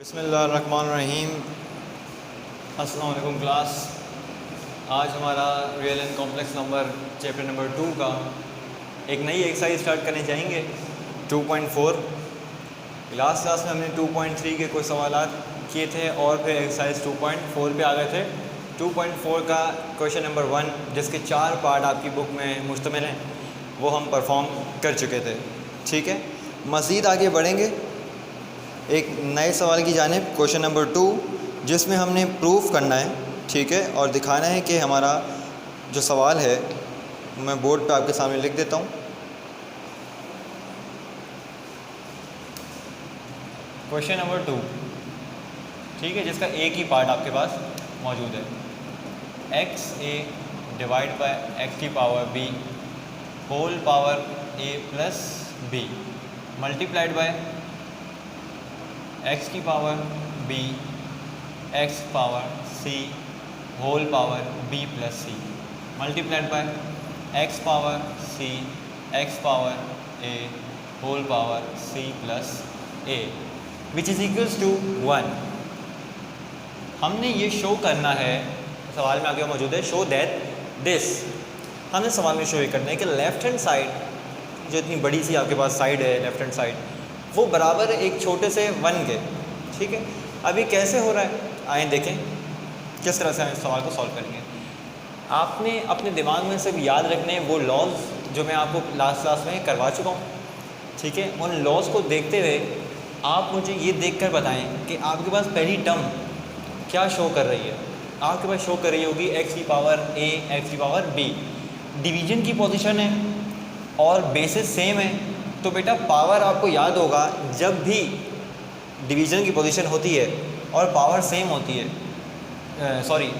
बिस्मिल्लाहिर्रहमानिर्रहीम। अस्सलाम वालेकुम क्लास। आज हमारा real and complex number chapter number 2 का एक नई एक्सरसाइज स्टार्ट करने जाएंगे 2.4। लास्ट क्लास में हमने 2.3 के कुछ सवालात किए थे और फिर एक्सरसाइज 2.4 पे आ गए थे। 2.4 का क्वेश्चन नंबर 1 जिसके 4 पार्ट आपकी बुक में मुश्तमिल हैं वो हम परफॉर्म कर चुके थे। ठीक है, मज़ीद आगे बढ़ेंगे एक नए सवाल की जानिब, क्वेश्चन नंबर 2 जिसमें हमने प्रूफ करना है, ठीक है, और दिखाना है कि हमारा जो सवाल है मैं बोर्ड पे आपके सामने लिख देता हूँ। क्वेश्चन नंबर 2, ठीक है, जिसका एक ही पार्ट आपके पास मौजूद है। X a divide by x की power b whole power a plus b multiplied by x की power b x power c whole power B plus c multiplied by x power c x power a whole power c plus a which is equals to 1। हमने ये show करना है, सवाल में आगे मौजूद है, शो दैट दिस। हमने सवाल में शो ये करना है कि लेफ़्ट हैंड साइड जो इतनी बड़ी सी आपके पास साइड है, लेफ़्ट हैंड साइड वो बराबर है एक छोटे से 1 के। ठीक है, अभी कैसे हो रहा है आइए देखें किस तरह से हम इस सवाल को सॉल्व करेंगे। आपने अपने दिमाग में सिर्फ याद रखने वो लॉज जो मैं आपको लास्ट क्लास में करवा चुका हूँ। ठीक है, उन लॉज को देखते हुए आप मुझे ये देखकर बताएं कि आपके पास पहली टर्म क्या शो कर रही है। आपके पास शो कर रही होगी एक्स की पावर ए एक्स की पावर बी। डिवीजन की पोजीशन है और बेसिस सेम है, तो बेटा पावर आपको याद होगा जब भी डिवीज़न की पोजीशन होती है और पावर सेम होती है,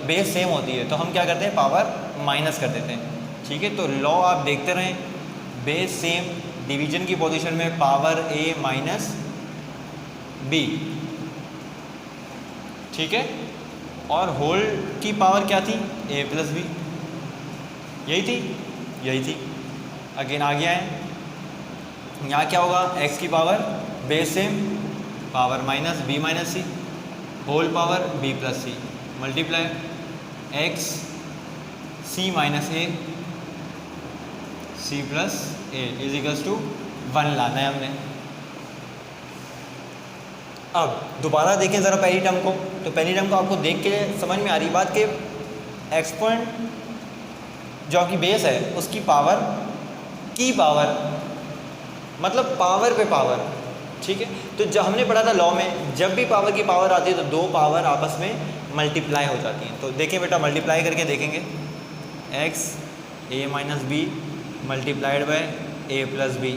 बेस सेम होती है, तो हम क्या करते हैं, पावर माइनस कर देते हैं। ठीक है, तो लॉ आप देखते रहें, बेस सेम, डिवीज़न की पोजीशन में पावर ए माइनस बी। ठीक है, और होल की पावर क्या थी, ए प्लस बी, यही थी। अगेन आ गया है, यहाँ क्या होगा, एक्स की power base same power minus B minus C whole power B plus C multiply X C minus A C plus A is equals to 1 लाना है हमने। अब दोबारा देखें ज़रा पहली टर्म को, तो पहली टर्म को आपको देख के समझ में आ रही बात कि एक्सपोनेंट जो आपकी बेस है उसकी पावर की पावर मतलब पावर पे पावर। ठीक है, तो जब हमने पढ़ा था लॉ में, जब भी पावर की पावर आती है तो दो पावर आपस में मल्टीप्लाई हो जाती हैं। तो देखें बेटा, मल्टीप्लाई करके देखेंगे, x a minus b multiplied by a plus b,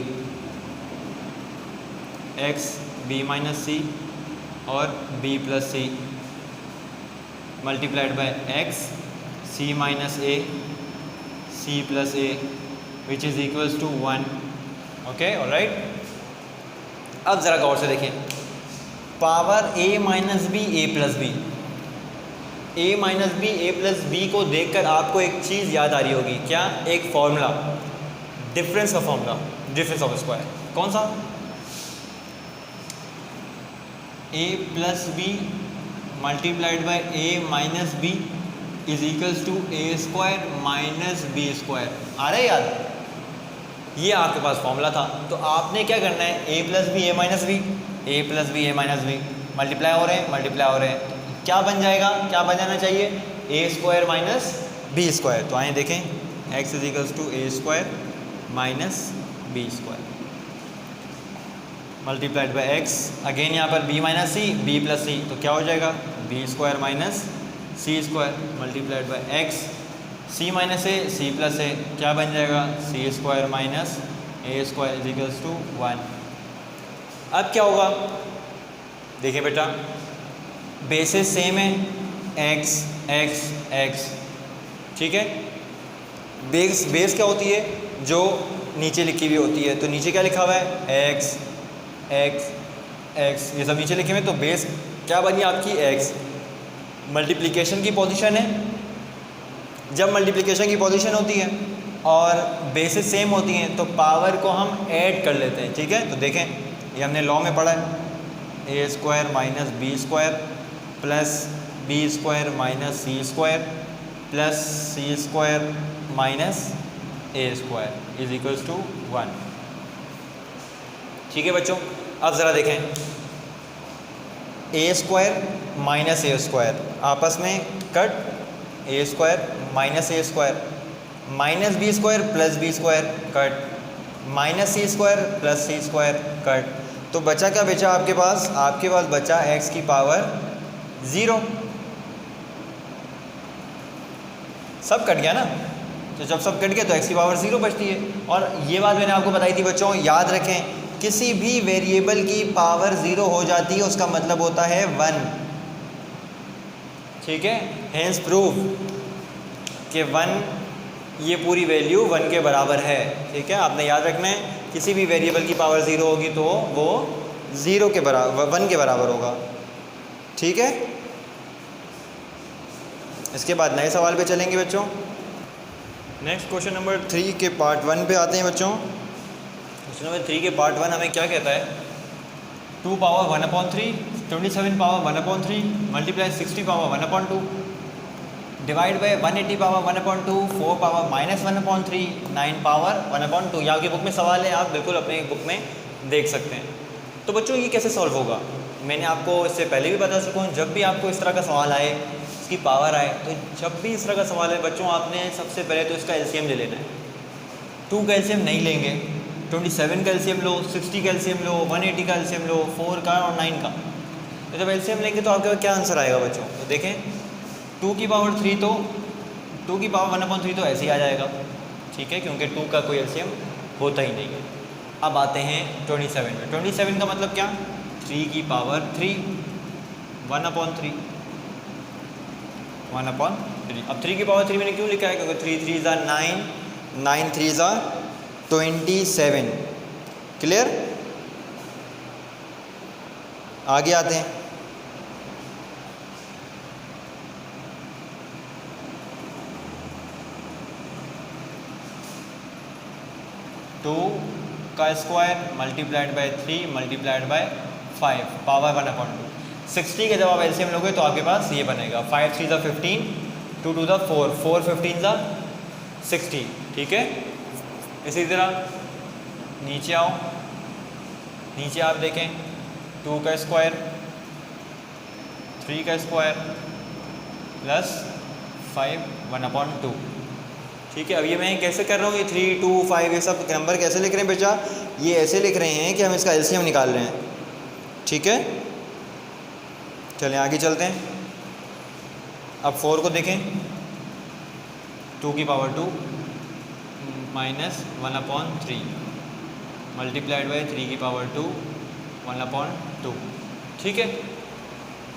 x b minus c और b plus c multiplied by x C minus A C plus a which is equals to 1। Okay, alright. अब ज़रा गौर से देखें, power a minus b a plus b, a minus b a plus b को देखकर आपको एक चीज़ याद आ रही होगी, क्या, एक फॉर्मूला, डिफरेंस का फॉर्मूला, डिफरेंस ऑफ स्क्वायर। कौन सा, a plus b multiplied by a minus b is equals to a square minus b square. आ रहा है याद, ये आपके पास फॉर्मूला था। तो आपने क्या करना है, ए plus b a minus b, a plus b a minus B multiply हो रहे हैं, क्या बन जाएगा, क्या बन जाना चाहिए, a square minus b square. तो आइए देखें, x is equals to a square minus b square multiplied by x, again यहाँ पर b minus c b plus c, तो क्या हो जाएगा, b square minus c square multiplied by x C minus A C plus a, क्या बन जाएगा, c square minus a square is equals to 1। अब क्या होगा, देखिए बेटा, बेसिस सेम है, एक्स एक्स एक्स। ठीक है, बेस क्या होती है, जो नीचे लिखी हुई होती है, तो नीचे क्या लिखा हुआ है, एक्स एक्स एक्स, ये सब नीचे लिखे हुए, तो बेस क्या बनी आपकी, एक्स। मल्टीप्लिकेशन की पोजीशन है, जब मल्टीप्लिकेशन की पोजीशन होती है और बेसिस सेम होती हैं तो पावर को हम ऐड कर लेते हैं। ठीक है, तो देखें ये हमने लॉ में पढ़ा है, a square minus b square plus b square minus c square plus c square minus a square is equals to 1। ठीक है बच्चों, अब ज़रा देखें, a square minus a square आपस में cut, a square minus a square, minus b square plus b square cut, minus c square plus c square cut. तो बचा क्या बचा आपके पास? आपके पास बचा x की पावर 0। सब कट गया ना, तो जब सब कट गया तो x की पावर 0 बचती है। और ये बात मैंने आपको बताई थी बच्चों, याद रखें, किसी भी वेरिएबल की पावर 0 हो जाती है उसका मतलब होता है 1। ठीक है, हेंस प्रूव कि 1, ये पूरी वैल्यू 1 के बराबर है। ठीक है, आपने याद रखना है, किसी भी वेरिएबल की पावर 0 होगी तो वो 0 के बराबर 1 के बराबर होगा। ठीक है, इसके बाद नए सवाल पे चलेंगे बच्चों। नेक्स्ट क्वेश्चन नंबर 3 के पार्ट 1 पे आते हैं बच्चों। क्वेश्चन नंबर 3 के पार्ट 1 हमें क्या कहता है? 2 power 1/3, 27 power 1/3 multiply 60 power 1/2 divide by 180 power 1/2, 4 power minus 1/3, 9 power 1/2। यहाँ की बुक में सवाल है, आप बिल्कुल अपने बुक में देख सकते हैं। तो बच्चों ये कैसे सॉल्व होगा? मैंने आपको इससे पहले भी बता चुका हूँ, जब भी आपको इस तरह का सवाल आए, इसकी पावर आए, तो जब भी इस तरह का सवाल है बच्चों, आपने सबसे पहले तो इसका एलसीएम ले लेना है। 2 का एलसीएम नहीं लेंगे, 27 का एलसीएम लो, 60 का एलसीएम लो, 180 का एलसीएम लो, 4 का और 9 का। तो जब एलसीएम लेंगे तो आपके पास क्या आंसर आएगा बच्चों? तो देखें, 2 की पावर 3 तो 2 की पावर 1/3 तो ऐसे ही आ जाएगा। ठीक है, क्योंकि 2 का कोई एलसीएम होता ही नहीं है। अब आते हैं 27 में। 27 का मतलब क्या? 3 की पावर 3, 1/3, 1/3। अब 3 की पावर 3 मैंने क्यों लिखा है? क्योंकि 3 3 ज़ा 9, 9 3 ज़ा 27। क्लियर? आगे आते हैं। टू का square multiplied bye 3 multiplied by 5 power 1/2। 60 के जब आप एलसीएम लोगे तो आपके पास ये बनेगा 5 3 ज़ा 15, 2 2 ज़ा 4, 4 15 ज़ा 60। ठीक है, इसी तरह नीचे आओ, नीचे आप देखें, 2 का स्क्वायर, 3 का स्क्वायर प्लस 5 1/2। ठीक है, अब ये मैं कैसे कर रहा हूँ? ये 3 2 5 ये सब नंबर कैसे लिख रहे हैं बेटा? ये ऐसे लिख रहे हैं कि हम इसका एलसीएम निकाल रहे हैं। ठीक है, चलें आगे चलते हैं। अब 4 को देखें, 2 की पावर 2 माइनस 1/3 मल्टीप्लाइड बाई 3 की पावर 2 1/2। ठीक है,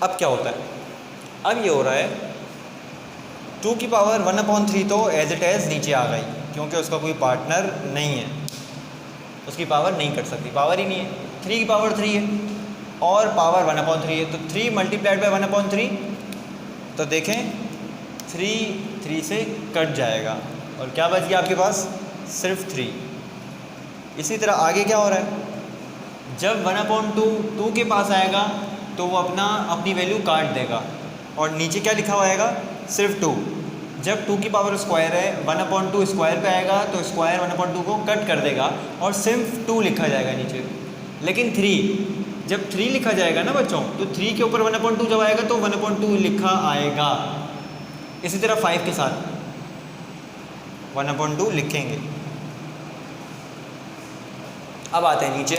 अब क्या होता है? अब ये हो रहा है 2 की पावर 1/3 तो एज इट एज नीचे आ गई, क्योंकि उसका कोई पार्टनर नहीं है, उसकी पावर नहीं कट सकती, पावर ही नहीं है। 3 की पावर 3 है और पावर 1/3 है, तो 3 मल्टीप्लाइड बाई 1/3, तो देखें 3 3 से कट जाएगा और क्या बच गया आपके पास? सिर्फ 3। इसी तरह आगे क्या हो रहा है? जब 1/2 2 के पास आएगा तो वो अपनी वैल्यू काट देगा और नीचे क्या लिखा हुआ आएगा? सिर्फ 2। जब 2 की पावर स्क्वायर है, 1/2 स्क्वायर पे आएगा तो स्क्वायर 1/2 को कट कर देगा और सिर्फ 2 लिखा जाएगा नीचे। लेकिन 3, जब 3 लिखा जाएगा ना बच्चों, तो 3 के ऊपर 1/2 जब आएगा तो 1/2 लिखा आएगा। इसी तरह 5 के साथ 1/2 लिखेंगे। अब आते हैं नीचे,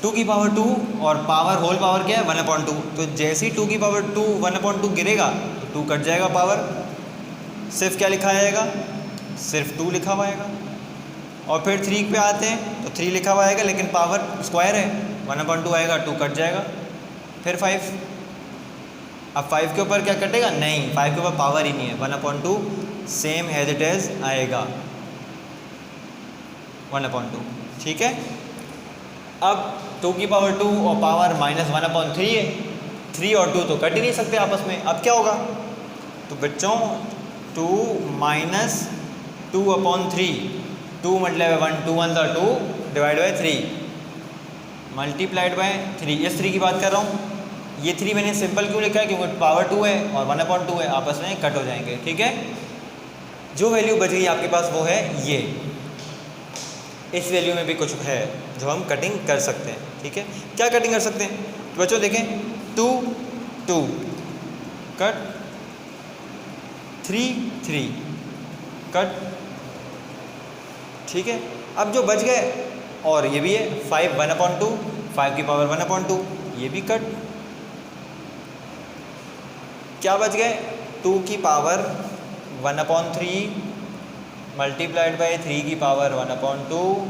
2 की पावर 2 और पावर होल पावर क्या है? 1/2। तो जैसे ही 2 की पावर 2 1/2 गिरेगा तो 2 कट जाएगा पावर, सिर्फ क्या लिखा आएगा? सिर्फ 2 लिखा हुआ आएगा। और फिर 3 पे आते हैं तो 3 लिखा हुआ आएगा, लेकिन पावर स्क्वायर है, 1/2 आएगा, 2 कट जाएगा। फिर 5, अब 5 के ऊपर क्या कटेगा? नहीं, 5 के ऊपर पावर ही नहीं है, 1/2 सेम एज इट इज आएगा, 1/2। ठीक है, अब 2 की पावर 2 और पावर माइनस 1/3 है, 3 और 2 तो कट ही नहीं सकते आपस में। अब क्या होगा? तो बच्चों 2 माइनस 2/3, 2 मतलब 1 2 1 2 डिवाइड बाई 3 मल्टीप्लाइड बाय 3, इस 3 की बात कर रहा हूँ। ये 3 मैंने सिंपल क्यों लिखा है, क्योंकि पावर 2 है और 1/2 है, आपस में कट हो जाएंगे, ठीक है। जो वैल्यू बच गई आपके पास वो है ये, इस वैल्यू में भी कुछ है जो हम कटिंग कर सकते हैं, ठीक है। क्या कटिंग कर सकते हैं तो बच्चों देखें, 2 2 कट, 3 3 कट, ठीक है। अब जो बच गए, और ये भी है 5 1/2, 5 की पावर 1/2, ये भी कट। क्या बच गए, 2 की पावर 1/3 मल्टीप्लाइड बाय 3 की पावर 1/2,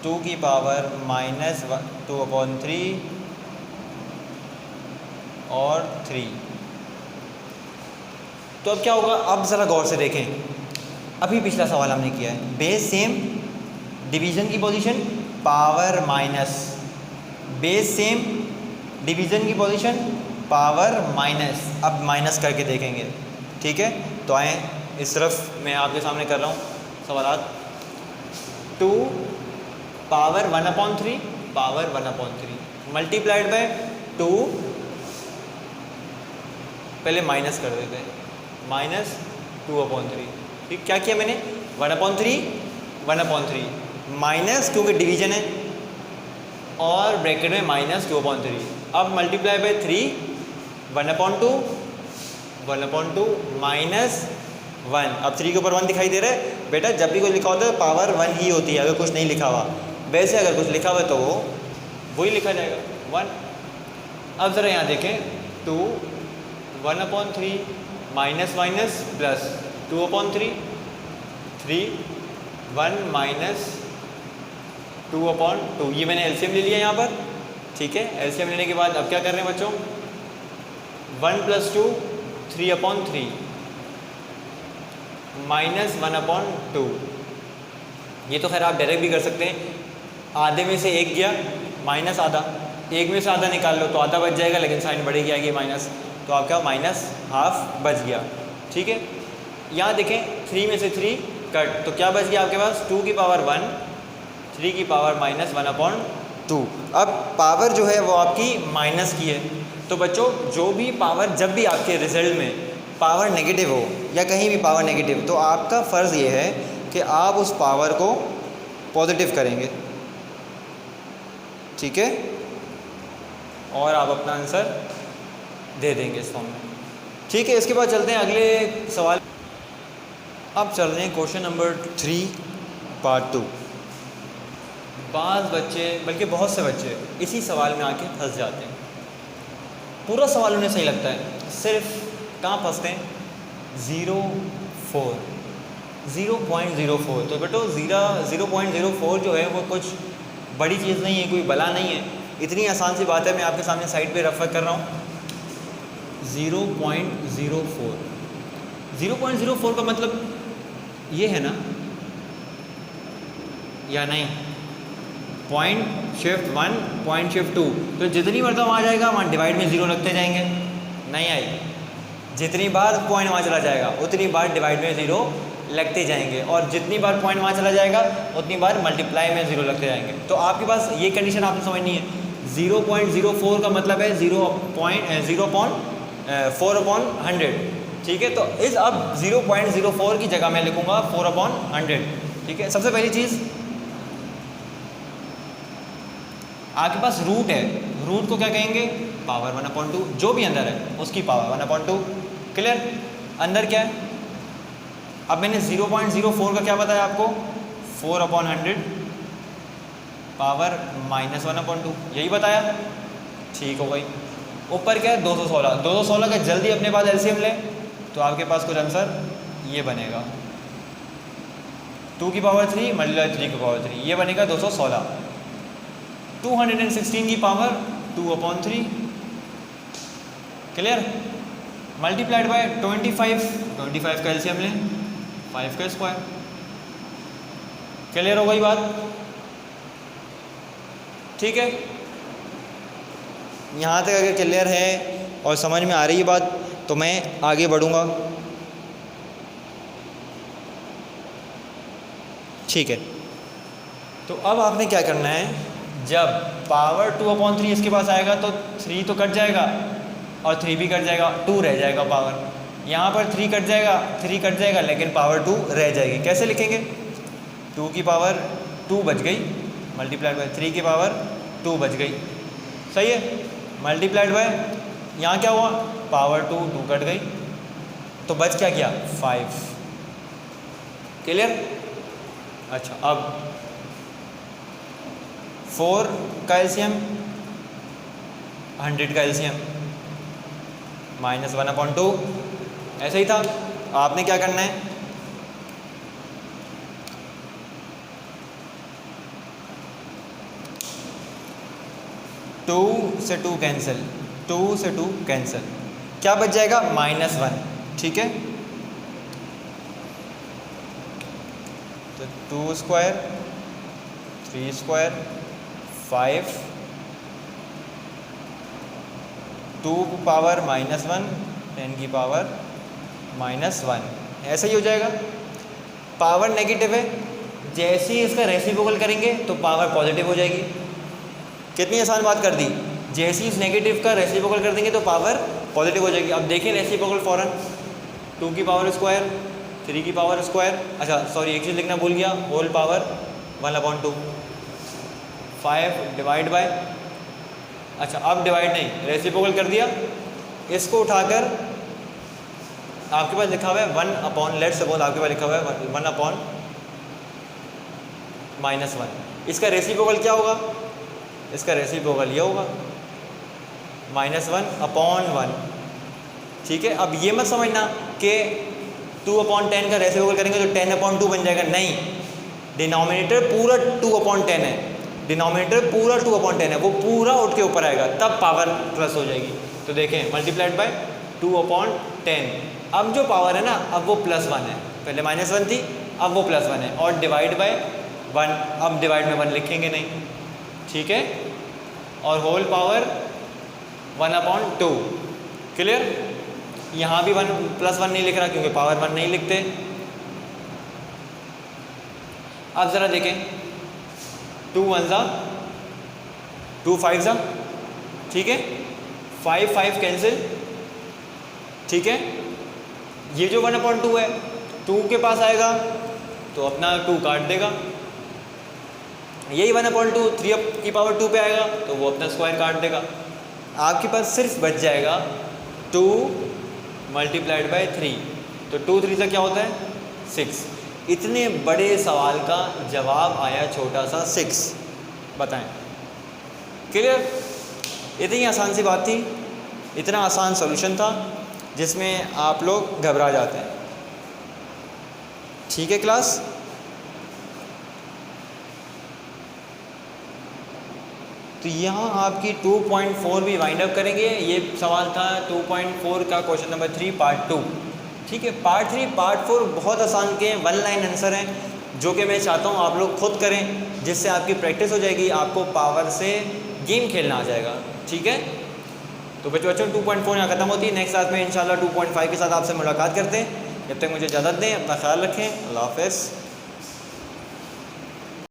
2 की पावर -2/3 और 3। तो अब क्या होगा, अब ज़रा गौर से देखें, अभी पिछला सवाल हमने किया है, बेस सेम, डिवीज़न की position power minus, base same, division की पोजीशन पावर माइनस। अब माइनस करके देखेंगे, ठीक है। तो आए इस तरफ, मैं आपके सामने कर रहा हूँ सवालात। 2 पावर 1/3 पावर 1/3 मल्टीप्लाइड बाय 2, पहले माइनस कर देते हैं, -2/3, ठीक। क्या किया मैंने, 1/3 माइनस, क्योंकि डिवीजन है, और ब्रैकेट में -2/3। अब मल्टीप्लाई बाय 3, 1/2 -1। अब 3 के ऊपर 1 दिखाई दे रहा है बेटा, जब भी कुछ लिखा होता है पावर 1 ही होती है, अगर कुछ नहीं लिखा हुआ। वैसे अगर कुछ लिखा हुआ है तो वो वही लिखा जाएगा 1। अब ज़रा यहाँ देखें, 2 1/3 माइनस माइनस प्लस 2/3, 3 1 -2/2। ये मैंने एलसीएम ले लिया यहाँ पर, ठीक है। एलसीएम लेने के बाद अब क्या कर रहे हैं बच्चों, 1 + 2 3/3 -1/2। ये तो खैर आप डायरेक्ट भी कर सकते हैं, आधे में से एक गया माइनस आधा, एक में से आधा निकाल लो तो आधा बच जाएगा, लेकिन साइन बढ़ेगी आगे माइनस, तो आपका -½ बच गया, ठीक है। यहाँ देखें, 3 में से 3 कट, तो क्या बच गया आपके पास, 2 की पावर 1, 3 की पावर -1/2। अब पावर जो है वो आपकी माइनस की है, तो बच्चों जो भी पावर, जब भी आपके रिजल्ट में पावर नेगेटिव हो या कहीं भी पावर नेगेटिव, तो आपका फ़र्ज़ ये है कि आप उस पावर को पॉजिटिव करेंगे, ठीक है, और आप अपना आंसर दे देंगे इस फॉर्म में, ठीक है। इसके बाद चलते हैं अगले सवाल। अब चल रहे हैं क्वेश्चन नंबर 3 पार्ट 2। बाज़ बच्चे, बल्कि बहुत से बच्चे इसी सवाल में आके फंस जाते हैं। पूरा सवाल उन्हें सही लगता है, सिर्फ कहाँ फंसते हैं, 0.04। तो बेटो 0.04 जो है वो कुछ बड़ी चीज़ नहीं है, कोई बला नहीं है, इतनी आसान सी बात है। मैं आपके सामने साइड पे रेफर कर रहा हूँ, 0.04। 0.04 का मतलब ये है ना, या नहीं, पॉइंट शिफ्ट 1 पॉइंट शिफ्ट 2, तो जितनी मरतबा वहाँ जाएगा वहाँ डिवाइड में 0 लगते जाएंगे, नहीं आई, जितनी बार पॉइंट वहाँ चला जाएगा उतनी बार डिवाइड में 0 लगते जाएंगे, और जितनी बार पॉइंट वहाँ चला जाएगा उतनी बार मल्टीप्लाई में 0 लगते जाएंगे। तो आपके पास ये कंडीशन आपने समझनी है। 0.04 का मतलब है 0.4/100, ठीक है। तो इस अब 0.04 की जगह मैं लिखूँगा 4/100, ठीक है। सबसे पहली चीज़, आपके पास रूट है, रूट को क्या कहेंगे, पावर 1/2, जो भी अंदर है उसकी पावर 1/2, क्लियर। अंदर क्या है, अब मैंने 0.04 का क्या बताया आपको, 4/100 पावर -1/2, यही बताया, ठीक हो गई। ऊपर क्या है, 216। 216 का जल्दी अपने पास एलसीएम ले तो आपके पास कुछ आंसर ये बनेगा, 2 की पावर 3 मल्टीप्लाई 3 की पावर 3, ये बनेगा 216। 216 की पावर 2/3, क्लियर। मल्टीप्लाइड बाय 25, 25 का एलसीएम लें, 5 का स्क्वायर, क्लियर हो गई बात, ठीक है। यहाँ तक अगर क्लियर है और समझ में आ रही है बात तो मैं आगे बढ़ूँगा, ठीक है। तो अब आपने क्या करना है, जब पावर 2/3 इसके पास आएगा तो 3 तो कट जाएगा और 3 भी कट जाएगा, 2 रह जाएगा पावर। यहाँ पर 3 कट जाएगा लेकिन पावर 2 रह जाएगी। कैसे लिखेंगे? 2 की पावर 2 बच गई मल्टीप्लाइड बाय 3 की पावर 2 बच गई। सही है, मल्टीप्लाइड बाय यहाँ क्या हुआ, पावर 2 कट गई तो बच क्या गया 5। क्लियर? अच्छा, अब 4 का एलसीएम 100 का एलसीएम -1/2 ऐसा ही था। आपने क्या करना है, टू से टू कैंसिल, क्या बच जाएगा -1। ठीक है, तो 2 स्क्वायर 3 स्क्वायर 5, 2 पावर -1 10 की पावर -1, ऐसा ही हो जाएगा। पावर नेगेटिव है, जैसे ही इसका रेसिप्रोकल करेंगे तो पावर पॉजिटिव हो जाएगी। कितनी आसान बात कर दी, जैसे ही इस नेगेटिव का रेसिप्रोकल कर देंगे तो पावर पॉजिटिव हो जाएगी। अब देखें रेसिप्रोकल फॉरन, 2 की पावर स्क्वायर 3 की पावर स्क्वायर, अच्छा सॉरी एक चीज़ लिखना भूल गया, होल पावर 1/2, 5 डिवाइड बाय, अच्छा अब डिवाइड नहीं, रेसिप्रोकल कर दिया। इसको उठाकर आपके पास लिखा हुआ है 1/, लेट्स सपोज आपके पास लिखा हुआ है 1/-1, इसका रेसिप्रोकल क्या होगा, इसका रेसिप्रोकल ये होगा -1/1। ठीक है, अब ये मत समझना कि 2/10 का रेसिप्रोकल करेंगे तो 10/2 बन जाएगा, नहीं, डिनोमिनेटर पूरा 2/10 है, डिनोमिनेटर पूरा 2/10 है, वो पूरा उठ के ऊपर आएगा तब पावर प्लस हो जाएगी। तो देखें मल्टीप्लाइड बाय 2/10, अब जो पावर है ना अब वो +1 है, पहले -1 थी अब वो +1 है, और डिवाइड बाय 1, अब डिवाइड में 1 लिखेंगे नहीं। ठीक है, और होल पावर 1/2। क्लियर? यहाँ भी 1 +1 नहीं लिख रहा क्योंकि पावर 1 नहीं लिखते। अब ज़रा देखें, 2 1 ज़ा 2 5 ज़ा, ठीक है, 5 5 कैंसिल। ठीक है, ये जो 1/2 है 2 के पास आएगा तो अपना 2 काट देगा, यही 1/2 3 की पावर 2 पे आएगा तो वो अपना स्क्वायर काट देगा। आपके पास सिर्फ बच जाएगा 2 मल्टीप्लाइड बाय 3, तो 2 3 से क्या होता है 6। इतने बड़े सवाल का जवाब आया छोटा सा 6, बताएं। क्लियर? इतनी आसान सी बात थी, इतना आसान सॉल्यूशन था जिसमें आप लोग घबरा जाते हैं। ठीक है क्लास? तो यहाँ आपकी 2.4 भी वाइंड अप करेंगे। ये सवाल था 2.4 का क्वेश्चन नंबर 3 पार्ट 2। ठीक है, पार्ट 3 पार्ट 4 बहुत आसान के 1 लाइन आंसर हैं जो कि मैं चाहता हूँ आप लोग खुद करें, जिससे आपकी प्रैक्टिस हो जाएगी, आपको पावर से गेम खेलना आ जाएगा। ठीक है, तो बच्चों 2.4 यहाँ खत्म होती है। नेक्स्ट क्लास में इंशाल्लाह 2.5 के साथ आपसे मुलाकात करते हैं। जब तक मुझे इजाज़त दें, अपना ख्याल रखें, अल्लाह हाफ़िज़।